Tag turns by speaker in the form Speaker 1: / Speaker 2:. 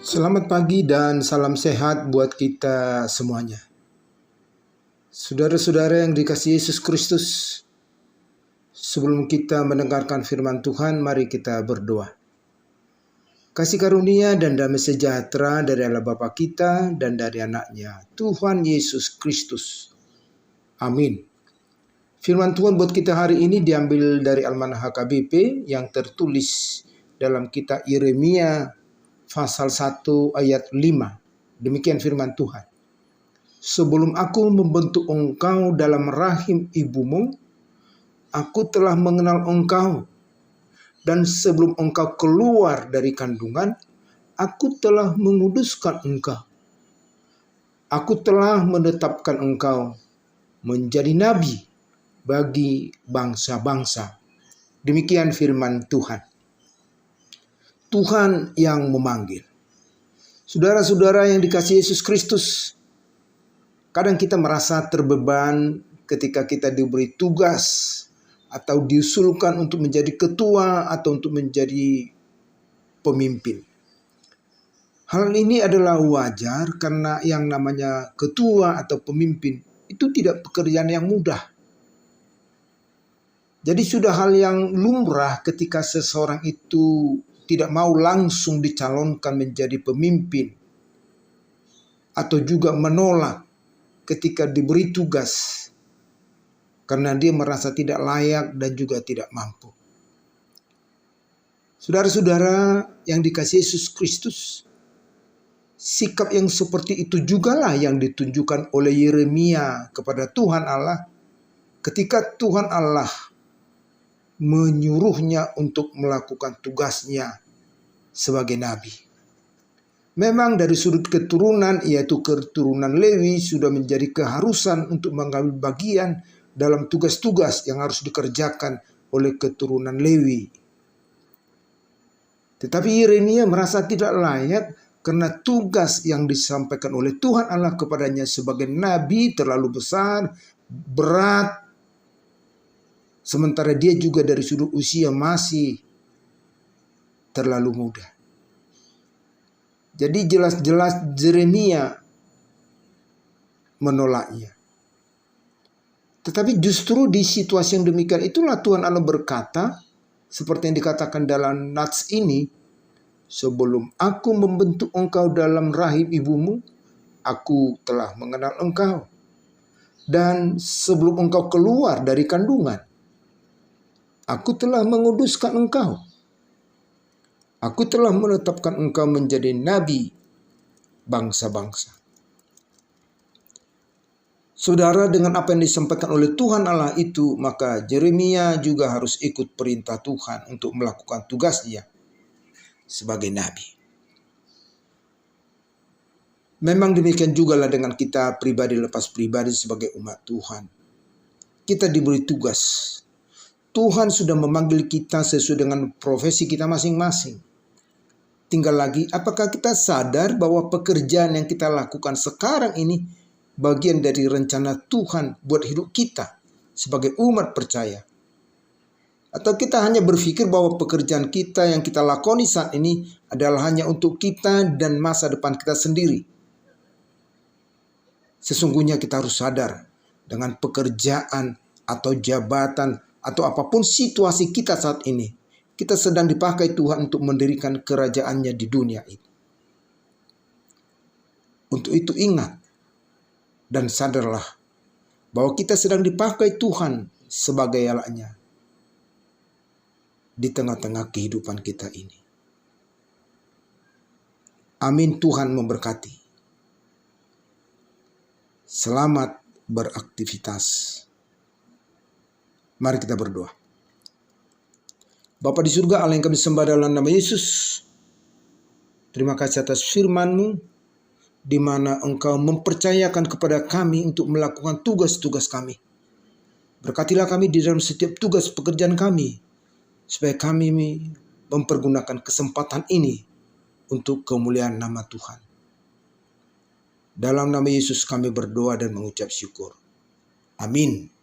Speaker 1: Selamat pagi dan salam sehat buat kita semuanya. Saudara-saudara yang dikasihi Yesus Kristus, sebelum kita mendengarkan firman Tuhan, mari kita berdoa. Kasih karunia dan damai sejahtera dari Allah Bapa kita dan dari anaknya, Tuhan Yesus Kristus. Amin. Firman Tuhan buat kita hari ini diambil dari Almanah HKBP yang tertulis dalam kitab Yeremia pasal 1 ayat 5. Demikian firman Tuhan. Sebelum aku membentuk engkau dalam rahim ibumu, aku telah mengenal engkau. Dan sebelum engkau keluar dari kandungan, aku telah menguduskan engkau. Aku telah menetapkan engkau menjadi nabi bagi bangsa-bangsa. Demikian firman Tuhan. Tuhan yang memanggil. Saudara-saudara yang dikasihi Yesus Kristus, kadang kita merasa terbeban ketika kita diberi tugas atau diusulkan untuk menjadi ketua atau untuk menjadi pemimpin. Hal ini adalah wajar karena yang namanya ketua atau pemimpin itu tidak pekerjaan yang mudah. Jadi sudah hal yang lumrah ketika seseorang itu tidak mau langsung dicalonkan menjadi pemimpin atau juga menolak ketika diberi tugas karena dia merasa tidak layak dan juga tidak mampu. Saudara-saudara yang dikasihi Yesus Kristus, sikap yang seperti itu jugalah yang ditunjukkan oleh Yeremia kepada Tuhan Allah ketika Tuhan Allah menyuruhnya untuk melakukan tugasnya sebagai nabi. Memang dari sudut keturunan, yaitu keturunan Lewi, sudah menjadi keharusan untuk mengambil bagian dalam tugas-tugas yang harus dikerjakan oleh keturunan Lewi. Tetapi Yeremia merasa tidak layak karena tugas yang disampaikan oleh Tuhan Allah kepadanya sebagai nabi terlalu besar, berat, sementara dia juga dari sudut usia masih terlalu muda. Jadi jelas-jelas Yeremia menolaknya. Tetapi justru di situasi yang demikian itulah Tuhan Allah berkata, seperti yang dikatakan dalam nats ini, sebelum aku membentuk engkau dalam rahim ibumu, aku telah mengenal engkau. Dan sebelum engkau keluar dari kandungan, aku telah menguduskan engkau. Aku telah menetapkan engkau menjadi nabi bangsa-bangsa. Saudara, dengan apa yang disampaikan oleh Tuhan Allah itu, maka Yeremia juga harus ikut perintah Tuhan untuk melakukan tugasnya sebagai nabi. Memang demikian jugalah dengan kita pribadi lepas pribadi sebagai umat Tuhan. Kita diberi tugas. Tuhan sudah memanggil kita sesuai dengan profesi kita masing-masing. Tinggal lagi, apakah kita sadar bahwa pekerjaan yang kita lakukan sekarang ini bagian dari rencana Tuhan buat hidup kita sebagai umat percaya? Atau kita hanya berpikir bahwa pekerjaan kita yang kita lakoni saat ini adalah hanya untuk kita dan masa depan kita sendiri? Sesungguhnya kita harus sadar dengan pekerjaan atau jabatan atau apapun situasi kita saat ini, kita sedang dipakai Tuhan untuk mendirikan kerajaannya di dunia ini. Untuk itu ingat dan sadarlah bahwa kita sedang dipakai Tuhan sebagai anaknya di tengah-tengah kehidupan kita ini. Amin. Tuhan memberkati. Selamat beraktivitas. Mari kita berdoa. Bapa di surga, Allah yang kami sembah dalam nama Yesus, terima kasih atas firman-Mu, di mana Engkau mempercayakan kepada kami untuk melakukan tugas-tugas kami. Berkatilah kami di dalam setiap tugas pekerjaan kami, supaya kami mempergunakan kesempatan ini untuk kemuliaan nama Tuhan. Dalam nama Yesus kami berdoa dan mengucap syukur. Amin.